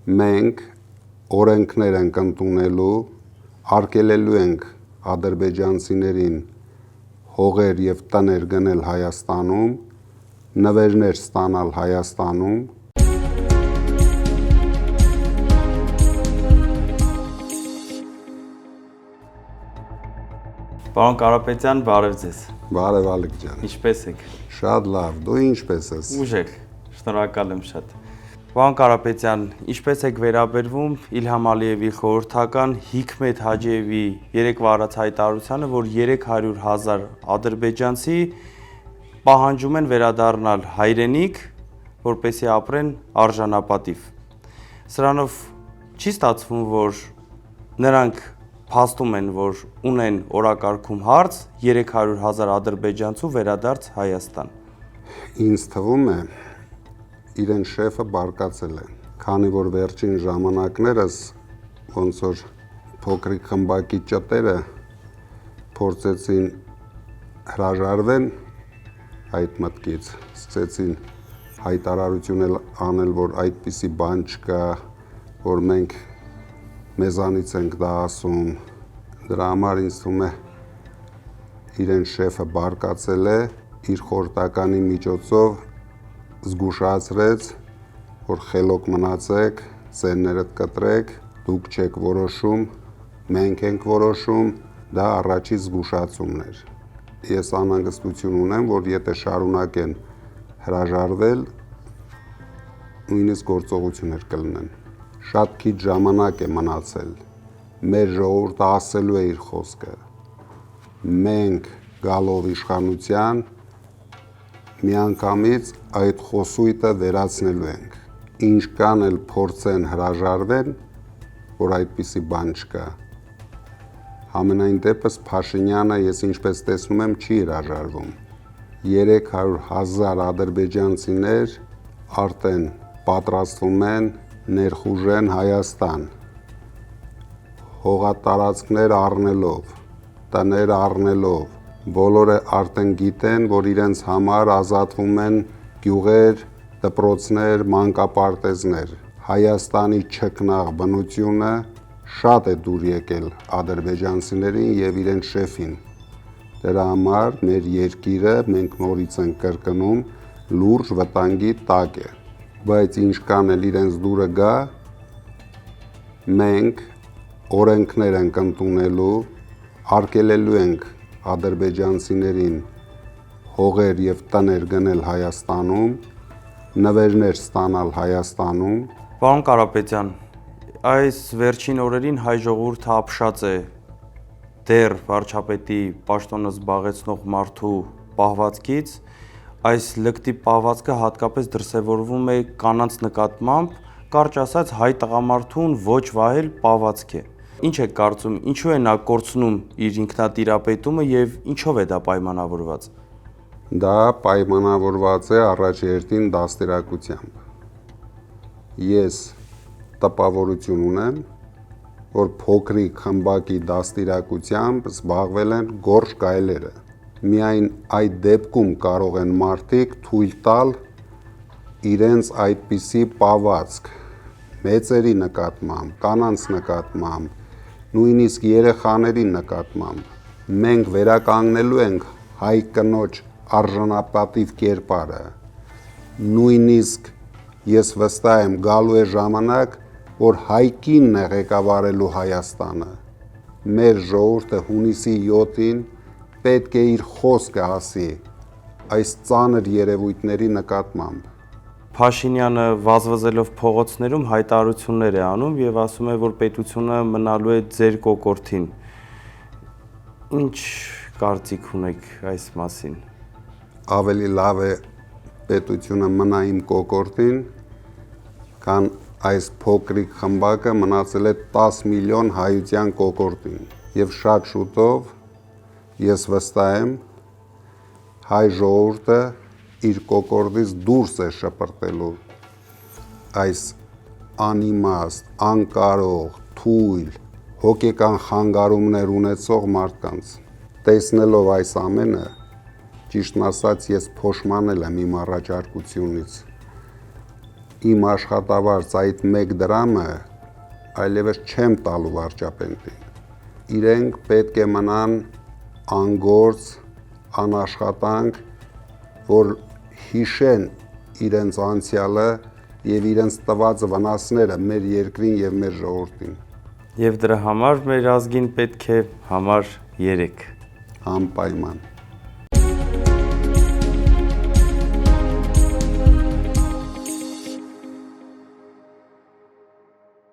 մենք օրենքներ ենք ընդունելու, արգելելու ենք ադրբեջանցիներին հողեր և տներ գնել Հայաստանում, նվերներ ստանալ Հայաստանում։ Պարոն Կարապետյան, բարև ձեզ։ Բարև Ալեք ջան։ Ինչպե՞ս եք։ Շատ լավ, դու ինչպե՞ս ես։ Ուժեղ, շնորհակալ եմ շատ։ Պարոն Կարապետյան, ինչպես եք վերաբերվում Իլհամ Ալիևի խորհրդական Հիքմետ Հաջիևի երեկվա արած հայտարարությանը, որ 300,000 ադրբեջանցի պահանջում են վերադառնալ հայրենիք, որպեսզի ապրեն արժանապատիվ։ Սրանով չի ստացվում, որ նրանք փաստում են, որ ունեն օրակարգում հարց 300,000 ադրբեջանցու վերադարձ Հայաստան։ Ինձ թվում է, իրեն շեֆը բարկացել է, քանի որ վերջին ժամանակներս ոնց որ փոքրիկ խմբակի ճտերը փորձեցին հրաժարվեն այդ մտքից, սկսեցին հայտարարություն անել, որ այդպիսի բան չկա, որ մենք մեզանից ենք դա ասում, դրա համար ինձ թվում է իրեն շեֆը բարկացել է, իր խորհրդականի միջոցով զգուշացրեց, որ խելոք մնացեք, ծեններդ կտրեք, դուք չեք որոշում, մենք ենք որոշում, դա առաջի զգուշացումն էր։ Ես անհանգստություն ունեմ, որ եթե շարունակեն հրաժարվել, նույնիսկ գործողություններ կլինեն։ Շատ քիչ ժամանակ է մնացել, մեր ժողովուրդը ասելու է իր խոսքը, մենք գալով իշխանության միանգամից այդ խոսույթը վերացնելու ենք, ինչքան էլ փորձեն հրաժարվեն, որ այդպիսի բան չկա։ Համենայն դեպս Փաշինյանը ես ինչպես տեսնում եմ չի հրաժարվում, 300,000 ադրբեջանցիներ արդեն պատրաստվում են ներխուժեն Հայաստան, հողատարածքներ առնելով, տներ առնելով, բոլորը արդեն գիտեն, որ իրենց համար ազատվում են գյուղեր, դպրոցներ, մանկապարտեզներ։ Հայաստանի չքնաղ բնությունը շատ է դուր եկել ադրբեջանցիներին և իրենց շեֆին։ Դրա համար մեր երկիրը մենք նորից ենք կրկնում լուրջ վտանգի տակ է, բայց ինչքան էլ իրենց դուրը գա, մենք օրենքներ ենք ընդունելու, արգելելու ենք ադրբեջանցիներին հողեր և տներ գնել Հայաստանում, նվերներ ստանալ Հայաստանում։ Պարոն Կարապետյան, այս վերջին օրերին հայ ժողովուրդը ապշած է դեռ վարչապետի պաշտոնը զբաղեցնող մարդու պահվածքից, այս լկտի պահվածքը հատկապես դրսևորվում է կանանց նկատմամբ, կարճ ասած հայ տղամարդուն ոչ վահել պահվածք է։ Ինչ եք կարծում, ինչու է նա կորցնում իր ինքնատիրապետումը և ինչով է դա պայմանավորված։ Դա պայմանավորված է առաջերտին դաստիարակությամբ։ Ես տպավորություն ունեմ, որ փոքրիկ խմբակի դաստիարակությամբ զբաղվել են գորշ գայլերը։ Միայն այդ դեպքում կարող են մարդիկ թույլ տալ իրենց այդպիսի պահվածք մեծերի նկատմամբ, կանանց նկատմամբ, նույնիսկ երեխաների նկատմամբ։ Մենք վերականգնելու ենք հայ կնոջ արժանապատիվ կերպարը։ Նույնիսկ ես վստահ եմ գալու է ժամանակ, որ հայ կինն է ղեկավարելու Հայաստանը։ Մեր ժողովուրդը հունիսի 7-ին պետք է իր խոսքը ասի այս ծանր երևույթների նկատմամբ։ Փաշինյանը վազվզելով փողոցներում հայտարարություններ է անում և ասում է, որ պետությունը մնալու է ձեր կոկորդին։ Ինչ կարծիք ունեք այս մասին։ Ավելի լավ է պետությունը մնա իմ կոկորդին, քան այս փոքրիկ խմբակը մնացել է 10 միլիոն հայության կոկորդին։ Եվ շատ շուտով ես վստահ եմ հայ ժողովուրդը իր կոկորդից դուրս է շպրտելու այս անիմաստ, անկարող, թույլ, հոգեկան խանգարումներ ունեցող մարդկանց։ Տեսնելով այս ամենը, ճիշտն ասած ես փոշմանել եմ իմ առաջարկությունից։ իմ աշխատավարձ այդ 1 դրամը այլևս չեմ տալու վարչապետին։ Իրենք պետք է մնան անգործ, անաշխատանք, որ հիշեն իրենց անցյալը եւ իրենց տված վնասները մեր երկրին եւ մեր ժողովրդին։ Եվ դրա համար մեր ազգին պետք է համար 3 Անպայման։